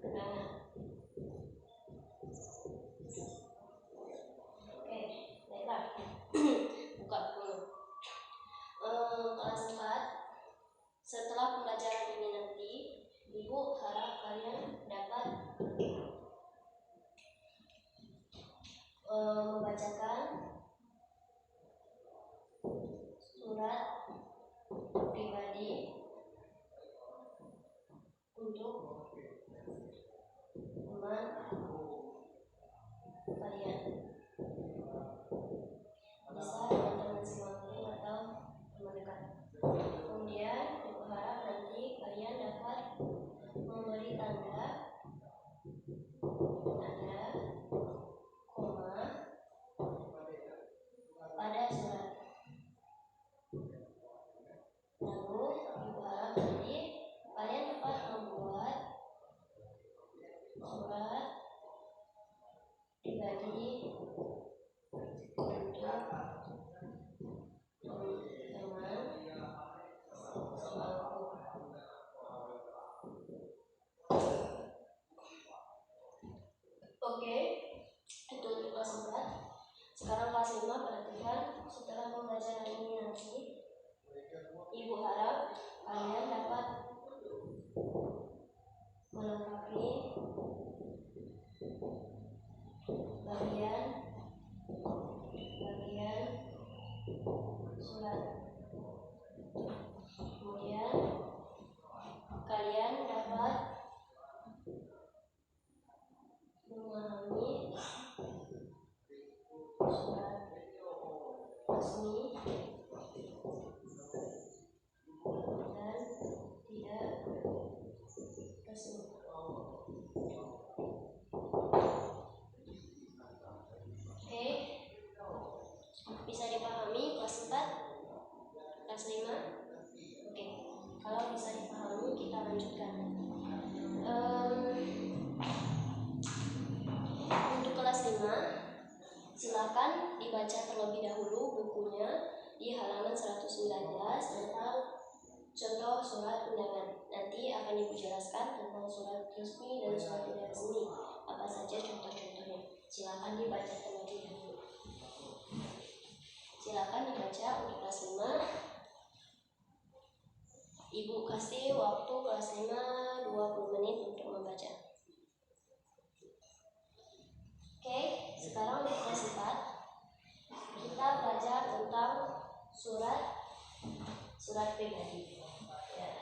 kenangan. Oke, baiklah. Buka dulu. Kelas 4. Setelah pembelajaran ini nanti, Ibu harap kalian dapat membacakan surat pribadi untuk teman kalian. Bisa dengan teman sebangku atau teman dekat. Kemudian Ibu harap nanti kalian dapat memberi tanda koma pada surat. Lalu Ibu harap nanti kalian dapat membuat surat pribadi untuk teman sebangku. Oke, itu untuk kelas 4. Sekarang kelas 5, perhatikan. Setelah pembelajaran ini nanti, Ibu harap kalian dapat melengkapi bagian surat. Kemudian kalian dapat memahami surat resmi dan tidak resmi. Oke, bisa dipahami kelas 4, kelas 5? Oke, kalau bisa dipahami kita lanjutkan. Untuk kelas 5, silakan dibaca terlebih dahulu bukunya di halaman 119 tentang contoh surat undangan. Nanti akan Ibu jelaskan tentang surat resmi dan surat tidak resmi. Apa saja contoh-contohnya. Silakan dibaca terlebih dahulu. Silakan dibaca untuk kelas 5. Ibu kasih waktu kelas 5 20 menit untuk membaca. Oke, sekarang untuk kelas 4 kita belajar tentang surat pribadi. Ya.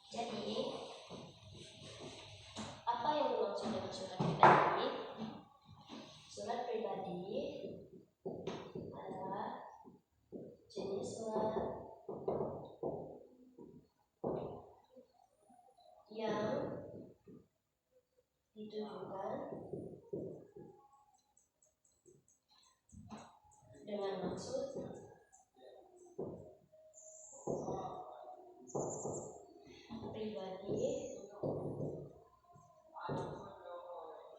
Jadi, apa yang dimaksud dengan surat pribadi? Surat pribadi adalah jenis surat yang ditujukan dengan maksud pribadi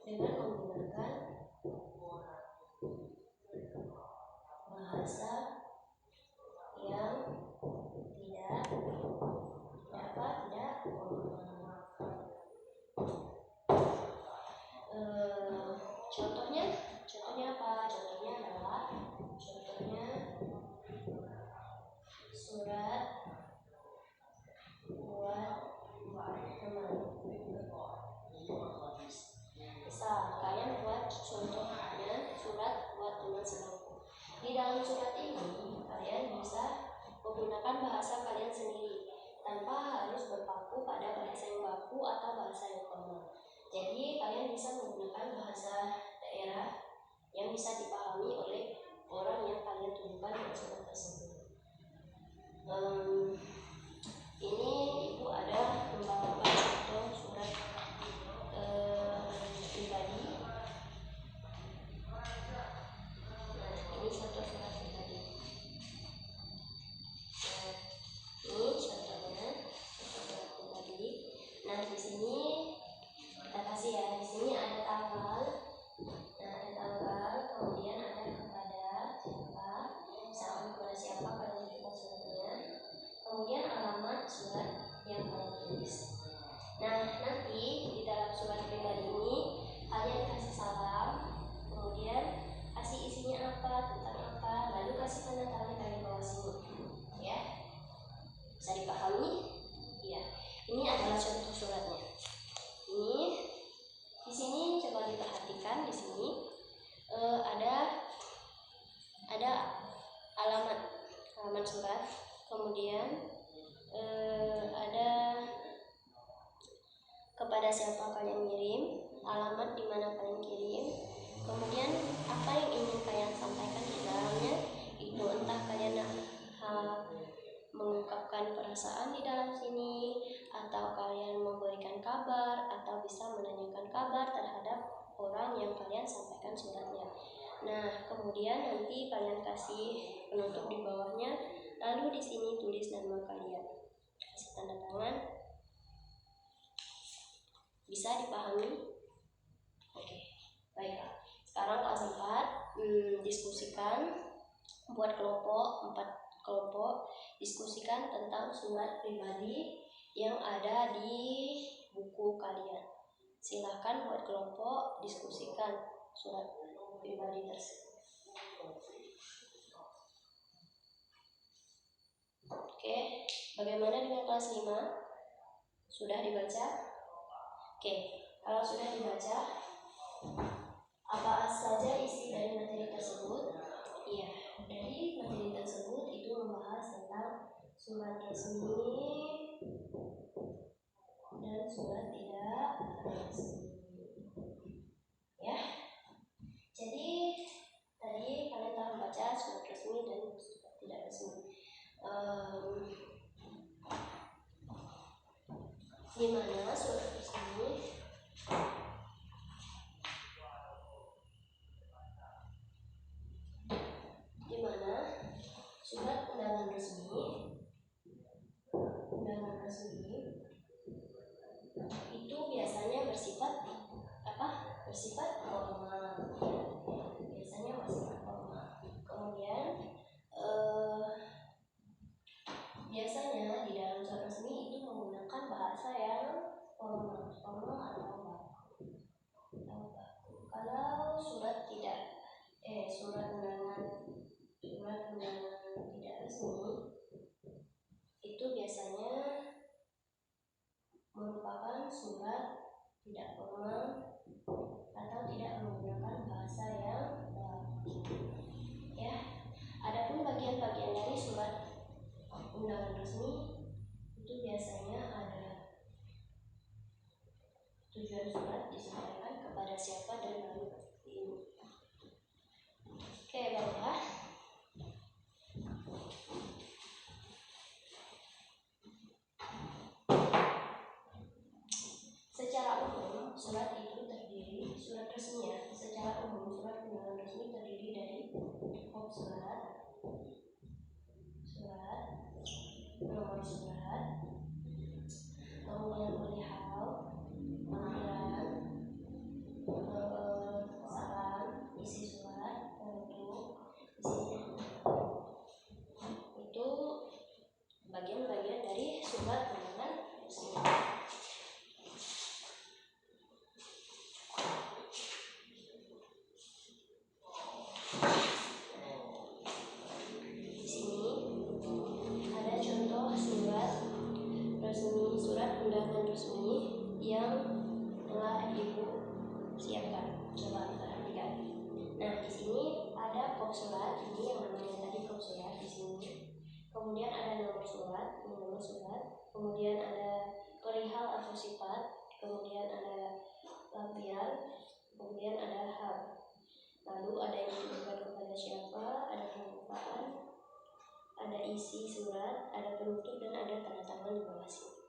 dengan menggunakan bahasa yang tidak contohnya apa? Contohnya adalah surat buat teman. Misal kalian buat contohnya surat buat teman sebangku. Di dalam surat ini kalian bisa menggunakan bahasa kalian sendiri tanpa harus berpaku pada bahasa yang baku atau bahasa yang formal. Jadi kalian bisa menggunakan bahasa daerah yang bisa dipahami oleh orang yang kalian tujukan dengan surat tersebut. Ini Ibu ada membawakan contoh surat pribadi. Nah, ini contoh surat pribadi. Ini contohnya surat pribadi. Nah, di sini kita kasih ya. Di sini ada tanggal. Nah, ada tanggal. Kemudian ada kepada siapa. Misalkan kepada siapa kalian tujukan suratnya. Kemudian alamat surat yang kalian tulis. Nah, nanti di dalam dipahami? Ya, ini adalah contoh suratnya. Ini di sini coba diperhatikan, di sini ada alamat surat, kemudian ada kepada siapa kalian kirim, alamat di mana kalian kirim, kemudian apa yang ingin kalian sampaikan di dalamnya, itu entah kalian mengungkapkan perasaan di dalam sini, atau kalian memberikan kabar, atau bisa menanyakan kabar terhadap orang yang kalian sampaikan suratnya. Nah, kemudian nanti kalian kasih penutup di bawahnya, lalu di sini tulis nama kalian, kasih tanda tangan. Bisa dipahami? Oke, baiklah. Sekarang kelas 4 diskusikan, buat kelompok 4 kelompok, diskusikan tentang surat pribadi yang ada di buku kalian. Silakan buat kelompok diskusikan surat pribadi tersebut. Oke, bagaimana dengan kelas 5? Sudah dibaca? Oke, kalau sudah dibaca, apa saja isi dari materi tersebut? Iya, dari materi tersebut itu membahas tentang surat resmi dan surat tidak resmi. Ya, jadi tadi kalian telah membaca surat resmi dan surat tidak resmi. Di mana surat resmi? Di mana surat undangan resmi itu biasanya bersifat apa? Bersifat formal. Biasanya bersifat formal. Kemudian biasanya di dalam surat resmi itu menggunakan bahasa yang formal atau baku. Kalau surat undangan tidak resmi itu biasanya merupakan surat tidak formal atau tidak menggunakan bahasa yang baku. Ya, adapun bagian-bagian dari surat undangan resmi itu biasanya ada tujuan surat disampaikan kepada siapa dan lalu ini. Oke, baiklah. Secara umum surat itu terdiri, surat resmi ya, secara umum surat undangan resmi terdiri dari kop surat, nomor surat, kemudian perihal, panggilan, saran, isi surat, penutup, isinya. Itu bagian-bagian dari surat undangan resmi. Surat undangan resmi yang telah ibu siapkan. Coba perhatikan. Nah, di sini ada kop surat, ini yang namanya tadi kop surat di sini. Kemudian ada nomor surat, kemudian ada perihal atau sifat, kemudian ada lampiran, kemudian ada hal. Lalu ada yang ditujukan kepada siapa, ada pembukaan, ada isi surat, ada penutup, dan ada tanda tangan di bawah sini.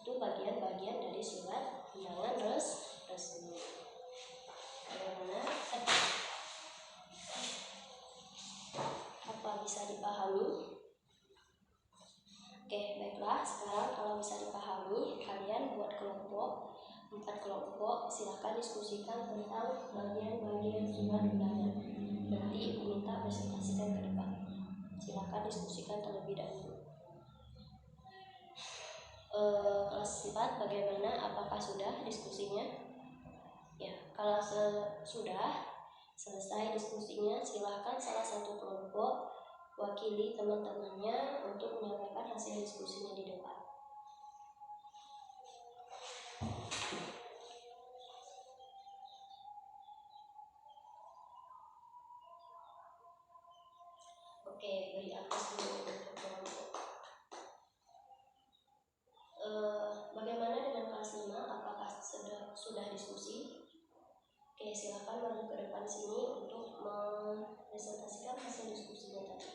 Itu bagian-bagian dari surat undangan resmi. Bagaimana? Apa bisa dipahami? Oke, baiklah. Sekarang kalau bisa dipahami, kalian buat kelompok 4 kelompok, silakan diskusikan tentang bagian-bagian surat undangan. Nanti minta presentasikan ke depan. Silakan diskusikan terlebih dahulu. Kelas 4 bagaimana? Apakah sudah diskusinya? Ya, kalau sudah selesai diskusinya, silakan salah satu kelompok mewakili teman-temannya untuk menyampaikan hasil diskusinya di depan. Oke, beri atas dulu untuk kelompok. Bagaimana dengan kelas 5? Apakah sudah diskusi? Oke, silakan maju ke depan sini untuk mempresentasikan hasil diskusinya tadi.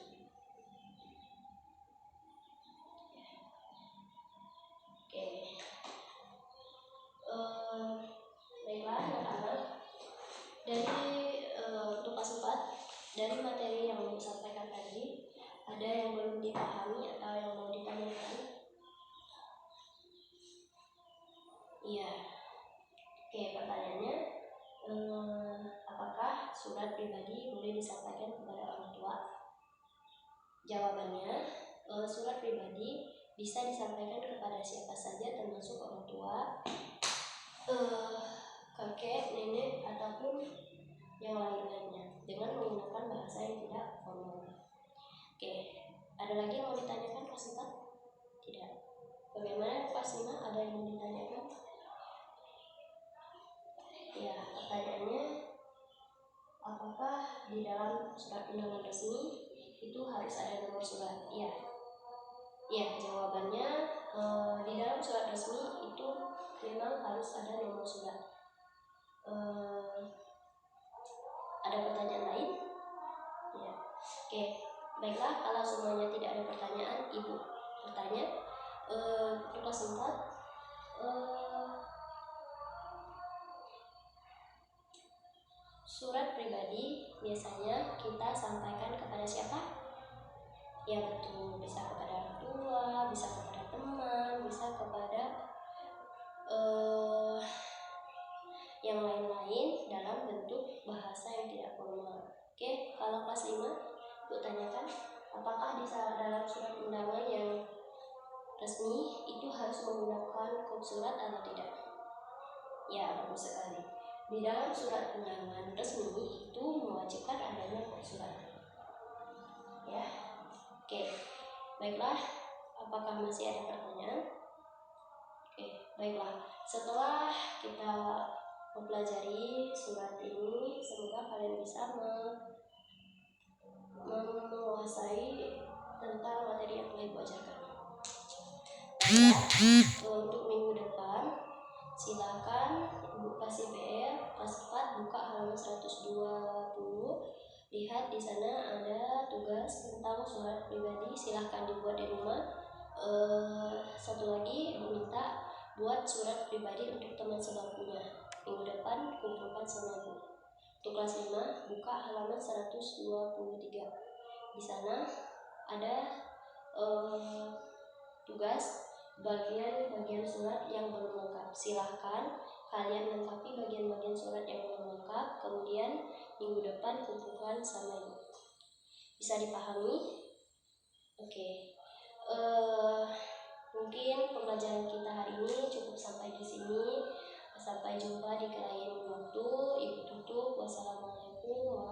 Oke, baiklah anak-anak. Dari untuk kelas 4, dari materi yang disampaikan tadi, ada yang belum dipahami atau yang mau ditanyakan? Iya. Oke, pertanyaannya, apakah surat pribadi boleh disampaikan kepada orang tua? Jawabannya, surat pribadi bisa disampaikan kepada siapa saja termasuk orang tua, kakek, nenek, ataupun yang lain-lainnya dengan menggunakan bahasa yang tidak formal. Oke, ada lagi yang mau ditanyakan kelas 4? Tidak. Bagaimana kelas 5? Ada yang mau ditanyakan? Ya, pertanyaannya, apakah di dalam surat undangan resmi itu harus ada nomor surat? Iya. Ya, jawabannya di dalam surat resmi itu memang harus ada nomor surat. Ada pertanyaan lain? Ya. Oke, baiklah, kalau semuanya tidak ada pertanyaan, Ibu bertanya untuk kelas 4, surat pribadi biasanya kita sampaikan kepada siapa? Ya betul, bisa kepada orang tua, bisa kepada teman, bisa kepada yang lain-lain dalam bentuk bahasa yang tidak formal. Oke, kalau kelas 5, Bu tanyakan, apakah di dalam surat undangan yang resmi itu harus menggunakan kode surat atau tidak? Ya, bagus sekali. Di dalam surat undangan resmi itu mewajibkan adanya kode surat. Ya, oke. Baiklah, apakah masih ada pertanyaan? Oke, baiklah. Setelah kita mempelajari surat ini, semoga kalian bisa menguasai tentang materi yang telah Ibu ajarkan. Untuk minggu depan, silakan Ibu kasih PR kelas 4 buka halaman 120. Lihat di sana ada tugas tentang surat pribadi, silahkan dibuat di rumah. Satu lagi, Ibu minta buat surat pribadi untuk teman sebangkunya. Minggu depan kumpulkan sama Ibu. Untuk kelas 5 buka halaman 123. Di sana ada tugas bagian-bagian surat yang belum lengkap. Silahkan kalian lengkapi bagian-bagian surat yang belum lengkap, kemudian minggu depan kumpulkan sama Ibu. Bisa dipahami? Oke. Mungkin pembelajaran kita hari ini cukup sampai di sini. Sampai jumpa di lain waktu. Ibu tutup. Wassalamualaikum warahmatullahi wabarakatuh.